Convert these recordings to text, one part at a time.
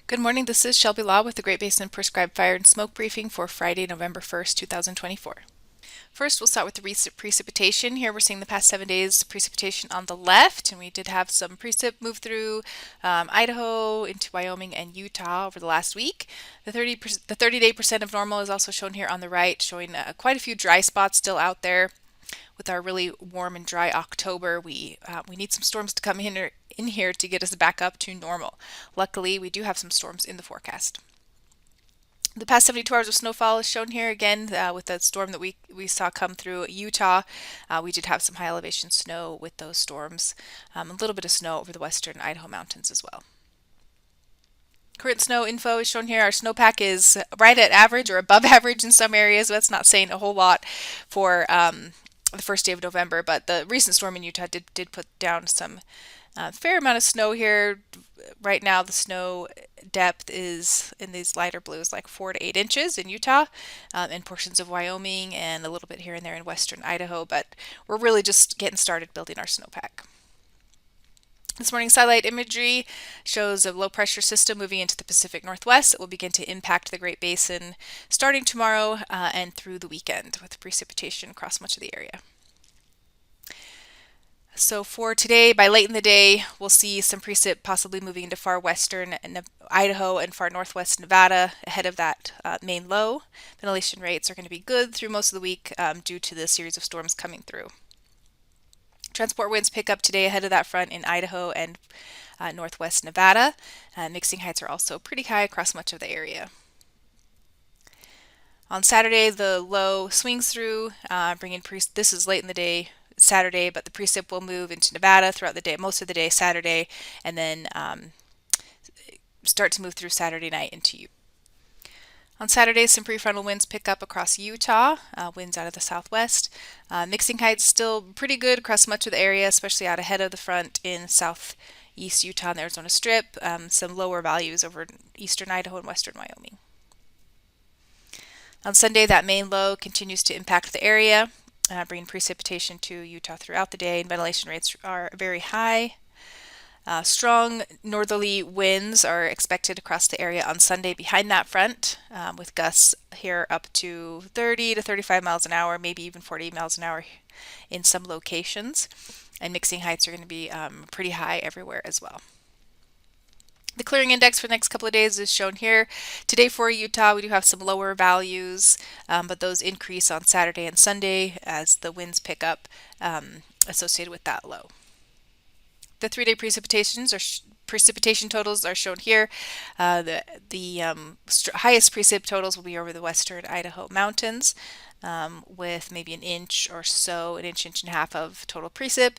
Good morning, this is Shelby Law with the Great Basin Prescribed Fire and Smoke Briefing for Friday, November 1st, 2024. First, we'll start with the recent precipitation. Here we're seeing the past 7 days precipitation on the left, and we did have some precip move through Idaho into Wyoming and Utah over the last week. The 30-day percent of normal is also shown here on the right, showing quite a few dry spots still out there. With our really warm and dry October, we need some storms to come in here to get us back up to normal. Luckily, we do have some storms in the forecast. The past 72 hours of snowfall is shown here again with the storm that we saw come through Utah. We did have some high elevation snow with those storms, a little bit of snow over the western Idaho mountains as well. Current snow info is shown here. Our snowpack is right at average or above average in some areas. That's not saying a whole lot for the first day of November, but the recent storm in Utah did put down some fair amount of snow here. Right now, the snow depth is in these lighter blues, like 4 to 8 inches in Utah, in portions of Wyoming, and a little bit here and there in western Idaho. But we're really just getting started building our snowpack. This morning's satellite imagery shows a low pressure system moving into the Pacific Northwest that will begin to impact the Great Basin starting tomorrow and through the weekend with precipitation across much of the area. So for today, by late in the day, we'll see some precip possibly moving into far western Idaho and far northwest Nevada ahead of that main low. Ventilation rates are going to be good through most of the week due to the series of storms coming through. Transport winds pick up today ahead of that front in Idaho and northwest Nevada. Mixing heights are also pretty high across much of the area. On Saturday, the low swings through, bringing this is late in the day Saturday, but the precip will move into Nevada throughout the day, most of the day Saturday, and then start to move through Saturday night into Utah. On Saturday, some prefrontal winds pick up across Utah, winds out of the southwest. Mixing heights still pretty good across much of the area, especially out ahead of the front in southeast Utah and the Arizona Strip. Some lower values over eastern Idaho and western Wyoming. On Sunday, that main low continues to impact the area, bringing precipitation to Utah throughout the day, and ventilation rates are very high. Strong northerly winds are expected across the area on Sunday behind that front, with gusts here up to 30 to 35 miles an hour, maybe even 40 miles an hour in some locations. And mixing heights are going to be pretty high everywhere as well. The clearing index for the next couple of days is shown here. Today for Utah, we do have some lower values, but those increase on Saturday and Sunday as the winds pick up associated with that low. The 3-day precipitation totals are shown here. The highest precip totals will be over the western Idaho mountains, with maybe an inch or so, an inch and a half of total precip.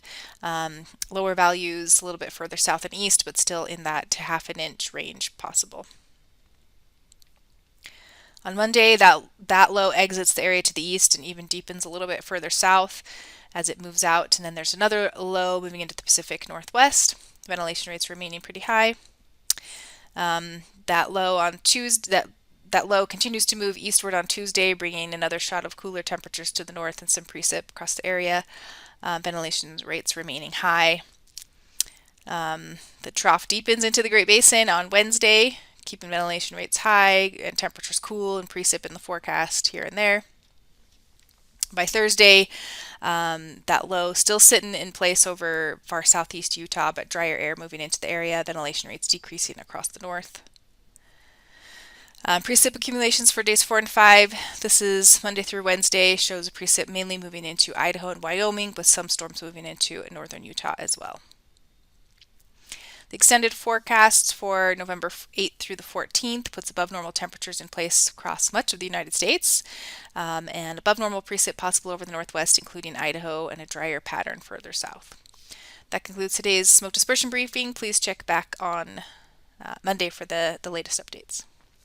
Lower values a little bit further south and east, but still in that half an inch range possible. On Monday, that low exits the area to the east and even deepens a little bit further south as it moves out. And then there's another low moving into the Pacific Northwest. Ventilation rates remaining pretty high. That low on Tuesday, that low continues to move eastward on Tuesday, bringing another shot of cooler temperatures to the north and some precip across the area. Ventilation rates remaining high. The trough deepens into the Great Basin on Wednesday, keeping ventilation rates high and temperatures cool and precip in the forecast here and there. By Thursday, that low still sitting in place over far southeast Utah, but drier air moving into the area, ventilation rates decreasing across the north. Precip accumulations for days 4 and 5. This is Monday through Wednesday, shows a precip mainly moving into Idaho and Wyoming, with some storms moving into northern Utah as well. The extended forecast for November 8th through the 14th puts above normal temperatures in place across much of the United States, and above normal precip possible over the northwest, including Idaho, and a drier pattern further south. That concludes today's smoke dispersion briefing. Please check back on Monday for the latest updates.